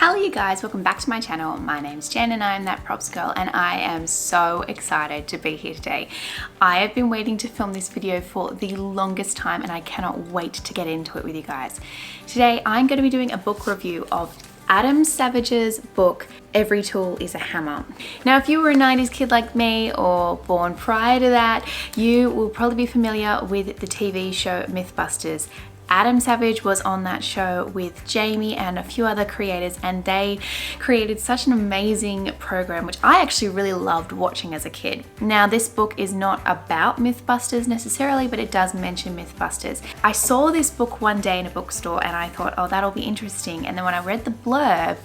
Hello you guys, welcome back to my channel. My name's Jen and I am That Props Girl, and I am so excited to be here today. I have been waiting to film this video for the longest time and I cannot wait to get into it with you guys. Today I'm going to be doing a book review of Adam Savage's book, Every Tool is a Hammer. Now, if you were a 90s kid like me or born prior to that, you will probably be familiar with the TV show Mythbusters. Adam Savage was on that show with Jamie and a few other creators, and they created such an amazing program, which I actually really loved watching as a kid. Now, this book is not about Mythbusters necessarily, but it does mention Mythbusters. I saw this book one day in a bookstore and I thought, oh, that'll be interesting. And then when I read the blurb,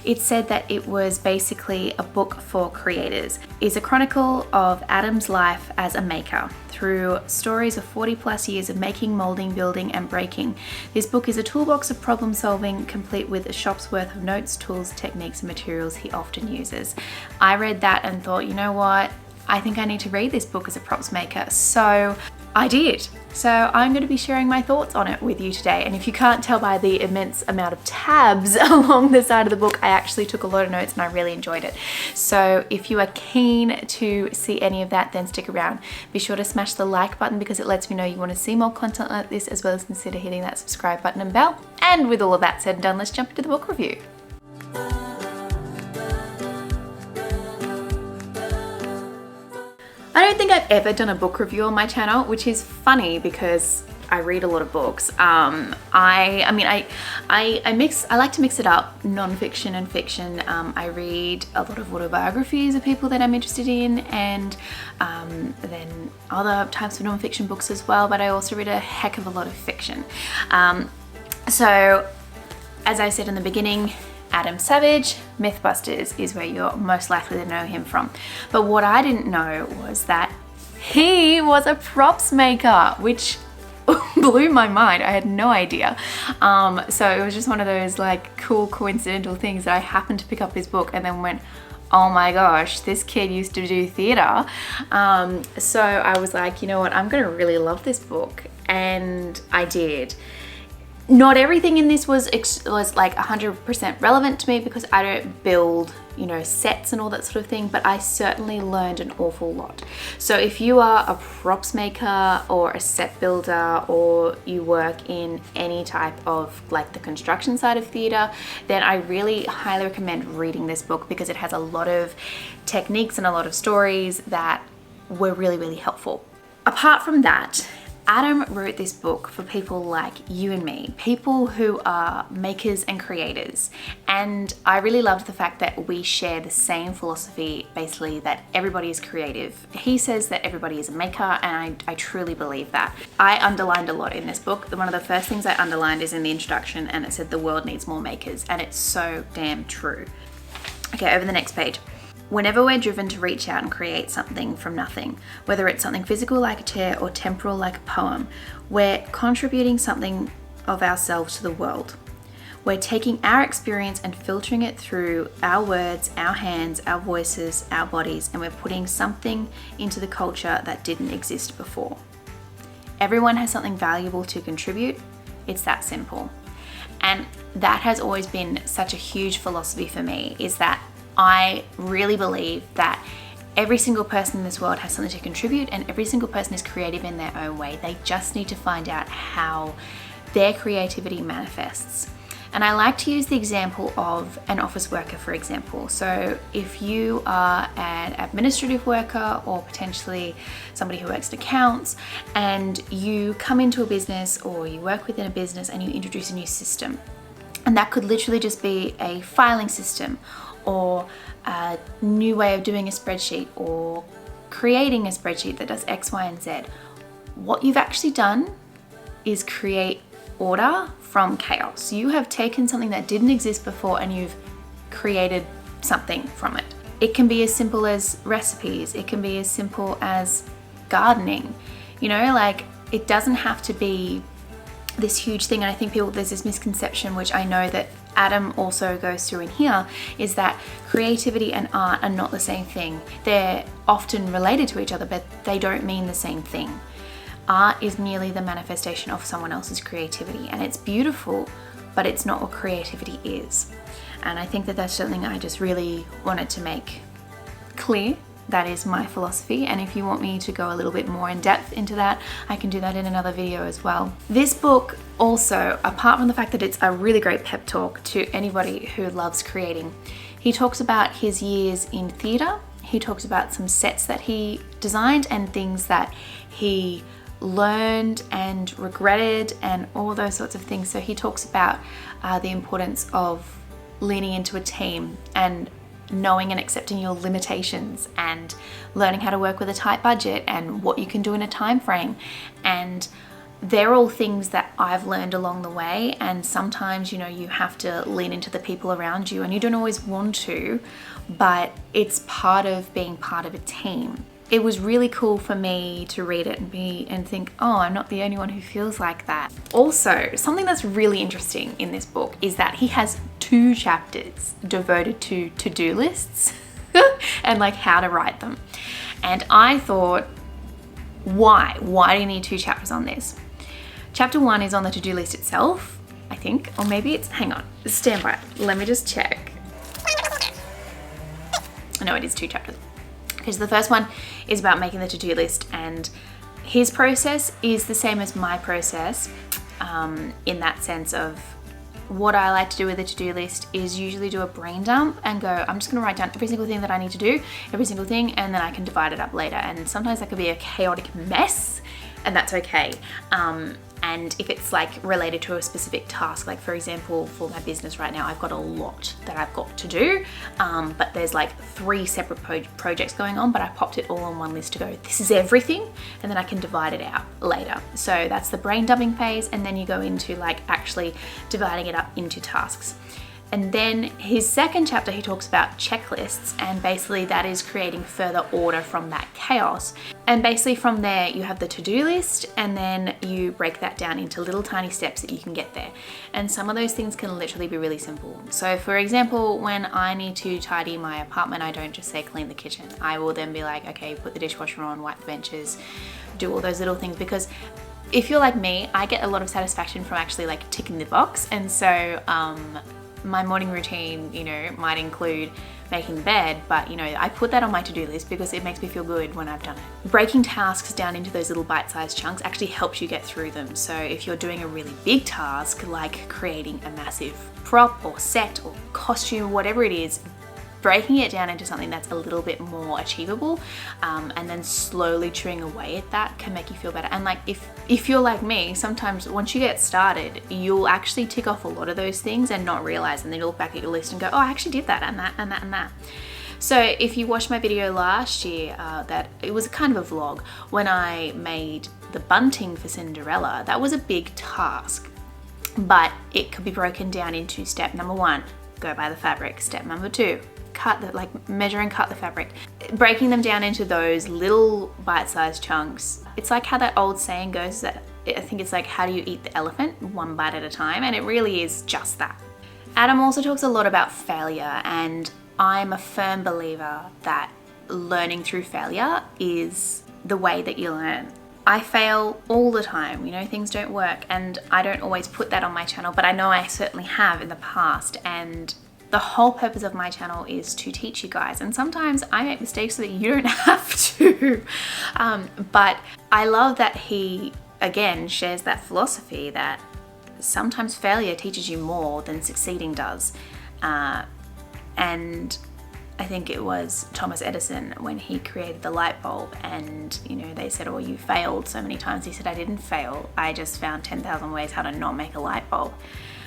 it said that it was basically a book for creators. It's a chronicle of Adam's life as a maker through stories of 40 plus years of making, molding, building, and breaking. This book is a toolbox of problem solving, complete with a shop's worth of notes, tools, techniques, and materials he often uses. I read that and thought, you know what? I think I need to read this book as a props maker. So I did. So I'm going to be sharing my thoughts on it with you today. And if you can't tell by the immense amount of tabs along the side of the book, I actually took a lot of notes and I really enjoyed it. So if you are keen to see any of that, then stick around. Be sure to smash the like button because it lets me know you want to see more content like this, as well as consider hitting that subscribe button and bell. And with all of that said and done, let's jump into the book review. I don't think I've ever done a book review on my channel, which is funny because I read a lot of books. I like to mix it up, non-fiction and fiction. I read a lot of autobiographies of people that I'm interested in, and then other types of non-fiction books as well, but I also read a heck of a lot of fiction. So as I said in the beginning, Adam Savage, Mythbusters is where you're most likely to know him from. But what I didn't know was that he was a props maker, which blew my mind. I had no idea. So it was just one of those like cool coincidental things that I happened to pick up his book and then went, oh my gosh, this kid used to do theater. So I was like, you know what, I'm gonna really love this book. And I did. Not everything in this was like 100% relevant to me because I don't build, you know, sets and all that sort of thing, but I certainly learned an awful lot. So if you are a props maker or a set builder, or you work in any type of like the construction side of theater, then I really highly recommend reading this book because it has a lot of techniques and a lot of stories that were really, really helpful. Apart from that, Adam wrote this book for people like you and me, people who are makers and creators. And I really loved the fact that we share the same philosophy, basically that everybody is creative. He says that everybody is a maker, and I truly believe that. I underlined a lot in this book. One of the first things I underlined is in the introduction, and it said the world needs more makers, and it's so damn true. Okay, over the next page. Whenever we're driven to reach out and create something from nothing, whether it's something physical like a chair or temporal like a poem, we're contributing something of ourselves to the world. We're taking our experience and filtering it through our words, our hands, our voices, our bodies, and we're putting something into the culture that didn't exist before. Everyone has something valuable to contribute. It's that simple. And that has always been such a huge philosophy for me, is that I really believe that every single person in this world has something to contribute, and every single person is creative in their own way. They just need to find out how their creativity manifests. And I like to use the example of an office worker, for example. So if you are an administrative worker or potentially somebody who works in accounts, and you come into a business or you work within a business and you introduce a new system, and that could literally just be a filing system, or a new way of doing a spreadsheet, or creating a spreadsheet that does X, Y, and Z. What you've actually done is create order from chaos. You have taken something that didn't exist before and you've created something from it. It can be as simple as recipes. It can be as simple as gardening. You know, like, it doesn't have to be this huge thing. And I think there's this misconception, which I know that Adam also goes through in here, is that creativity and art are not the same thing. They're often related to each other, but they don't mean the same thing. Art is merely the manifestation of someone else's creativity, and it's beautiful, but it's not what creativity is. And I think that that's something I just really wanted to make clear. That is my philosophy, and if you want me to go a little bit more in depth into that, I can do that in another video as well. This book also, apart from the fact that it's a really great pep talk to anybody who loves creating, he talks about his years in theatre. He talks about some sets that he designed and things that he learned and regretted and all those sorts of things. So he talks about the importance of leaning into a team and knowing and accepting your limitations and learning how to work with a tight budget and what you can do in a time frame. And they're all things that I've learned along the way, and sometimes, you know, you have to lean into the people around you and you don't always want to, but it's part of being part of a team. It was really cool for me to read it and think, oh, I'm not the only one who feels like that. Also, something that's really interesting in this book is that he has 2 chapters devoted to to-do lists and like how to write them. And I thought, why? Why do you need 2 chapters on this? Chapter 1 is on the to-do list itself, I think, or maybe it's, hang on, stand by, let me just check. No, it is 2 chapters. Because the first one is about making the to-do list, and his process is the same as my process, in that sense of what I like to do with a to-do list is usually do a brain dump and go, I'm just gonna write down every single thing that I need to do, every single thing, and then I can divide it up later. And sometimes that could be a chaotic mess, and that's okay. And if it's like related to a specific task, like for example, for my business right now, I've got a lot that I've got to do, but there's like 3 separate projects going on, but I popped it all on one list to go, this is everything, and then I can divide it out later. So that's the brain dumping phase, and then you go into like actually dividing it up into tasks. And then his second chapter, he talks about checklists, and basically that is creating further order from that chaos. And basically from there, you have the to-do list, and then you break that down into little tiny steps that you can get there. And some of those things can literally be really simple. So for example, when I need to tidy my apartment, I don't just say clean the kitchen. I will then be like, okay, put the dishwasher on, wipe the benches, do all those little things, because if you're like me, I get a lot of satisfaction from actually like ticking the box. And so, my morning routine, you know, might include making the bed, but you know, I put that on my to-do list because it makes me feel good when I've done it. Breaking tasks down into those little bite-sized chunks actually helps you get through them. So if you're doing a really big task, like creating a massive prop or set or costume, whatever it is, breaking it down into something that's a little bit more achievable, and then slowly chewing away at that can make you feel better. And like if you're like me, sometimes once you get started, you'll actually tick off a lot of those things and not realize, and then you look back at your list and go, oh, I actually did that and that and that and that. So if you watched my video last year, that it was kind of a vlog when I made the bunting for Cinderella, that was a big task, but it could be broken down into step number 1, go buy the fabric. Step number 2, measure and cut the fabric. Breaking them down into those little bite-sized chunks. It's like how that old saying goes, that I think it's like, how do you eat the elephant? 1 bite at a time. And it really is just that. Adam also talks a lot about failure, and I'm a firm believer that learning through failure is the way that you learn. I fail all the time, you know, things don't work, and I don't always put that on my channel, but I know I certainly have in the past. And the whole purpose of my channel is to teach you guys, and sometimes I make mistakes so that you don't have to. But I love that he, again, shares that philosophy that sometimes failure teaches you more than succeeding does. And I think it was Thomas Edison when he created the light bulb, and you know, they said, oh, you failed so many times. He said, I didn't fail, I just found 10,000 ways how to not make a light bulb.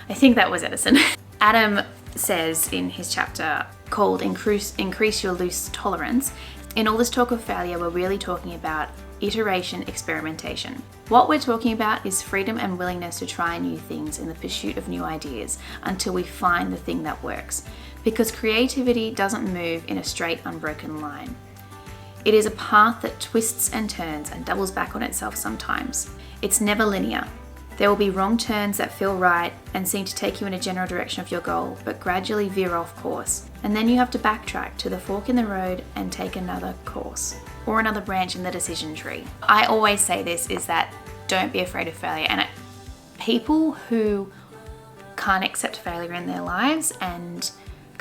I think that was Edison. Adam says in his chapter called Increase Your Loose Tolerance, in all this talk of failure, we're really talking about iteration, experimentation. What we're talking about is freedom and willingness to try new things in the pursuit of new ideas until we find the thing that works. Because creativity doesn't move in a straight, unbroken line. It is a path that twists and turns and doubles back on itself sometimes. It's never linear. There will be wrong turns that feel right and seem to take you in a general direction of your goal, but gradually veer off course. And then you have to backtrack to the fork in the road and take another course, or another branch in the decision tree. I always say this, is that don't be afraid of failure. And people who can't accept failure in their lives and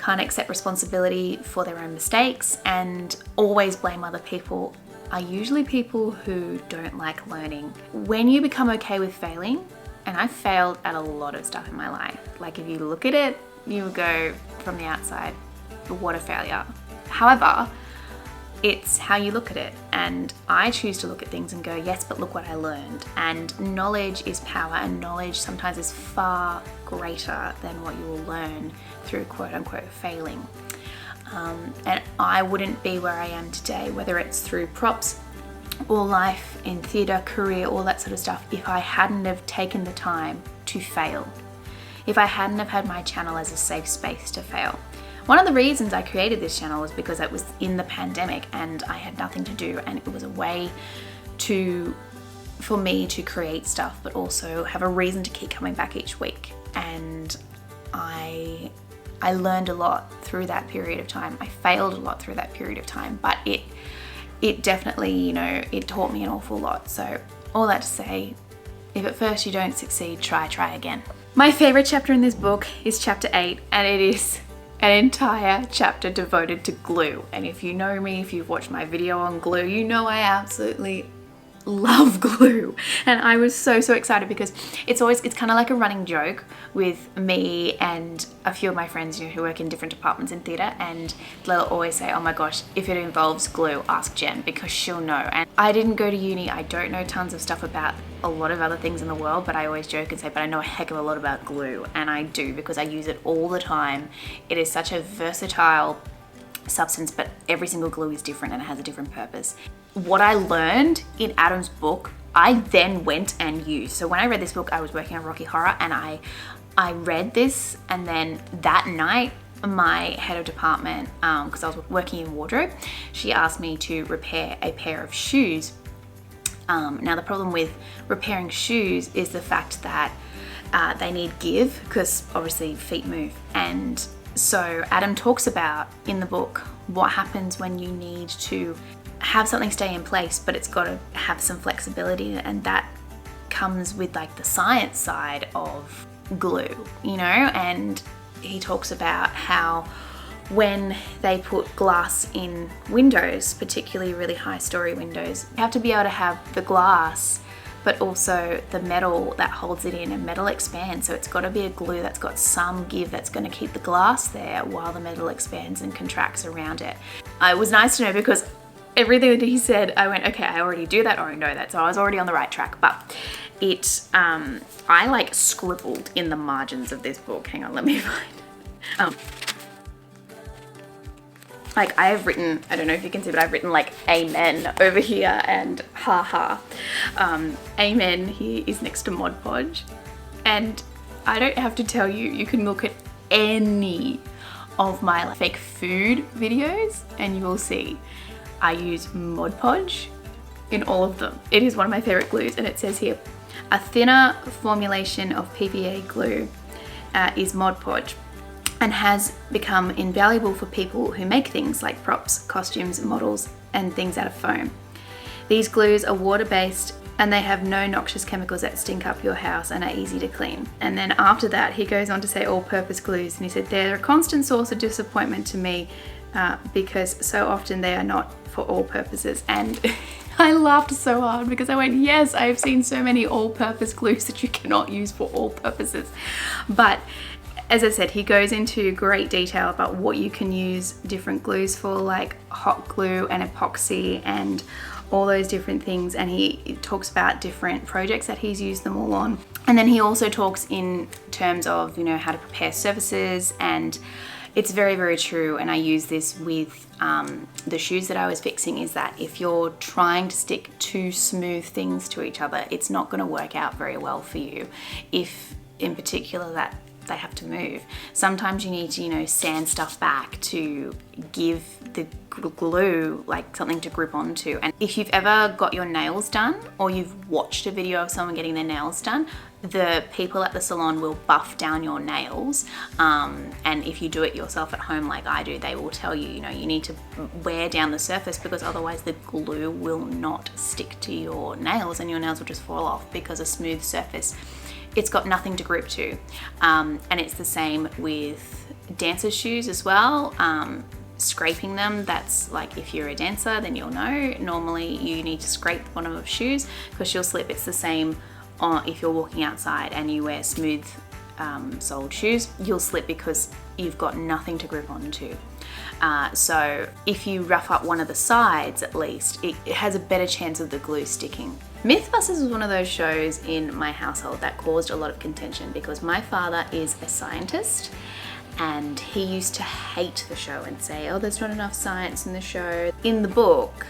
can't accept responsibility for their own mistakes, and always blame other people are usually people who don't like learning. When you become okay with failing, and I failed at a lot of stuff in my life. Like if you look at it, you would go from the outside, what a failure. However, it's how you look at it. And I choose to look at things and go, yes, but look what I learned. And knowledge is power, and knowledge sometimes is far greater than what you will learn through quote unquote failing. And I wouldn't be where I am today, whether it's through props or life in theatre, career, all that sort of stuff, if I hadn't have taken the time to fail. If I hadn't have had my channel as a safe space to fail. One of the reasons I created this channel was because it was in the pandemic and I had nothing to do, and it was a way for me to create stuff, but also have a reason to keep coming back each week. And I learned a lot through that period of time. I failed a lot through that period of time, but it definitely, you know, it taught me an awful lot. So all that to say, if at first you don't succeed, try again. My favorite chapter in this book is chapter 8, and it is an entire chapter devoted to glue. And if you know me, if you've watched my video on glue, you know I absolutely love glue. And I was so excited because it's kind of like a running joke with me and a few of my friends, you know, who work in different departments in theatre, and they'll always say, oh my gosh, if it involves glue, ask Jen, because she'll know. And I didn't go to uni, I don't know tons of stuff about a lot of other things in the world, but I always joke and say, but I know a heck of a lot about glue, and I do, because I use it all the time. It is such a versatile substance, but every single glue is different and it has a different purpose. What I learned in Adam's book, I then went and used. So when I read this book, I was working on Rocky Horror, and I read this, and then that night my head of department, because I was working in wardrobe, she asked me to repair a pair of shoes. Now the problem with repairing shoes is the fact that they need give, because obviously feet move. And so Adam talks about in the book what happens when you need to have something stay in place, but it's got to have some flexibility, and that comes with like the science side of glue, you know. And he talks about how when they put glass in windows, particularly really high story windows, you have to be able to have the glass but also the metal that holds it in, and metal expands, so it's got to be a glue that's got some give that's going to keep the glass there while the metal expands and contracts around it. It was nice to know, because everything that he said, I went, okay, I already do that, or I know that, so I was already on the right track. But I like scribbled in the margins of this book. Hang on, let me find. Like I have written, I don't know if you can see, but I've written like amen over here and haha. Amen here is next to Mod Podge. And I don't have to tell you, you can look at any of my like fake food videos and you will see I use Mod Podge in all of them. It is one of my favorite glues, and it says here, a thinner formulation of PVA glue is Mod Podge, and has become invaluable for people who make things like props, costumes, models, and things out of foam. These glues are water-based, and they have no noxious chemicals that stink up your house and are easy to clean. And then after that, he goes on to say all-purpose glues, and he said, they're a constant source of disappointment to me because so often they are not for all purposes. And I laughed so hard because I went, yes, I've seen so many all-purpose glues that you cannot use for all purposes. But as I said, he goes into great detail about what you can use different glues for, like hot glue and epoxy and all those different things. And he talks about different projects that he's used them all on. And then he also talks in terms of, you know, how to prepare surfaces, and it's very, very true. And I use this with the shoes that I was fixing, is that if you're trying to stick two smooth things to each other, it's not going to work out very well for you. If in particular that they have to move. Sometimes you need to, you know, sand stuff back to give the glue like something to grip onto. And if you've ever got your nails done, or you've watched a video of someone getting their nails done, the people at the salon will buff down your nails. And if you do it yourself at home like I do, they will tell you, you know, you need to wear down the surface, because otherwise the glue will not stick to your nails and your nails will just fall off, because a smooth surface, it's got nothing to grip to. And it's the same with dancer's shoes as well. Scraping them, that's like, if you're a dancer then you'll know, normally you need to scrape the bottom of shoes because you'll slip. It's the same if you're walking outside and you wear smooth soled shoes, you'll slip because you've got nothing to grip onto. So if you rough up one of the sides, at least it has a better chance of the glue sticking. Mythbusters was one of those shows in my household that caused a lot of contention because my father is a scientist and he used to hate the show and say, oh, there's not enough science in the show. In the book,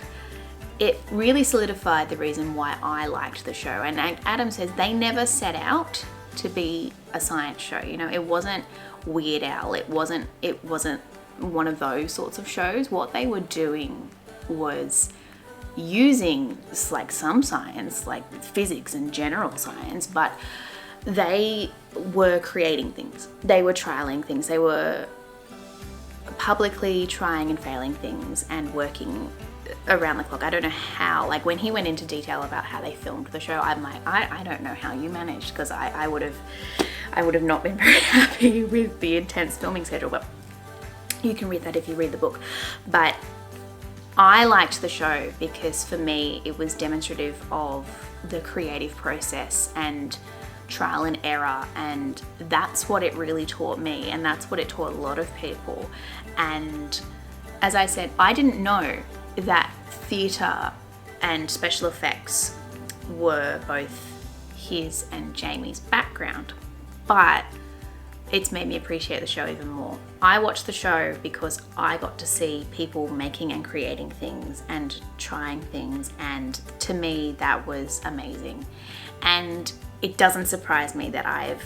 it really solidified the reason why I liked the show. And Adam says they never set out to be a science show. You know, it wasn't Weird Al. It wasn't one of those sorts of shows. What they were doing was using like some science, like physics and general science, but they were creating things. They were trialing things. They were publicly trying and failing things and working around the clock. I don't know how, like when he went into detail about how they filmed the show, I'm like, I don't know how you managed, because I would have not been very happy with the intense filming schedule, but you can read that if you read the book. But I liked the show because for me it was demonstrative of the creative process and trial and error, and that's what it really taught me, and that's what it taught a lot of people. And as I said, I didn't know that theatre and special effects were both his and Jamie's background, but it's made me appreciate the show even more. I watched the show because I got to see people making and creating things and trying things, and to me that was amazing. And it doesn't surprise me that I've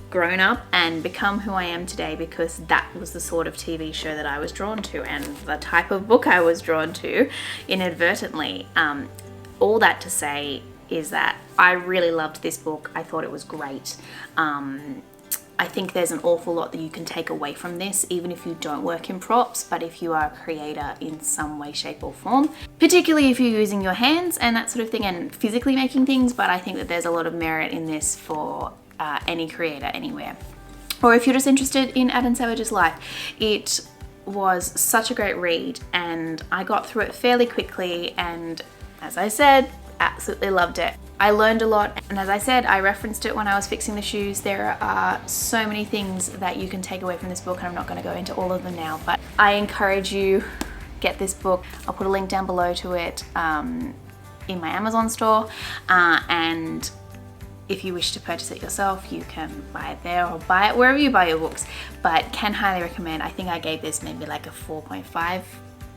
grown up and become who I am today because that was the sort of TV show that I was drawn to and the type of book I was drawn to inadvertently. All that to say is that I really loved this book. I thought it was great. I think there's an awful lot that you can take away from this, even if you don't work in props, but if you are a creator in some way, shape or form, particularly if you're using your hands and that sort of thing and physically making things. But I think that there's a lot of merit in this for any creator anywhere. Or if you're just interested in Adam Savage's life, it was such a great read and I got through it fairly quickly, and as I said, absolutely loved it. I learned a lot, and as I said, I referenced it when I was fixing the shoes. There are so many things that you can take away from this book, and I'm not going to go into all of them now, but I encourage you, get this book. I'll put a link down below to it in my Amazon store, and if you wish to purchase it yourself, you can buy it there or buy it wherever you buy your books, but can highly recommend. I think I gave this maybe like a 4.5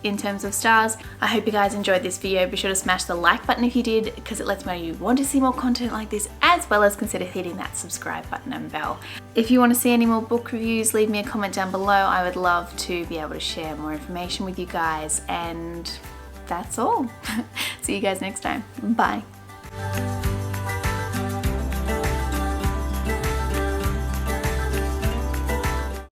in terms of stars. I hope you guys enjoyed this video. Be sure to smash the like button if you did, because it lets me know you want to see more content like this, as well as consider hitting that subscribe button and bell. If you want to see any more book reviews, leave me a comment down below. I would love to be able to share more information with you guys, and that's all. See you guys next time. Bye.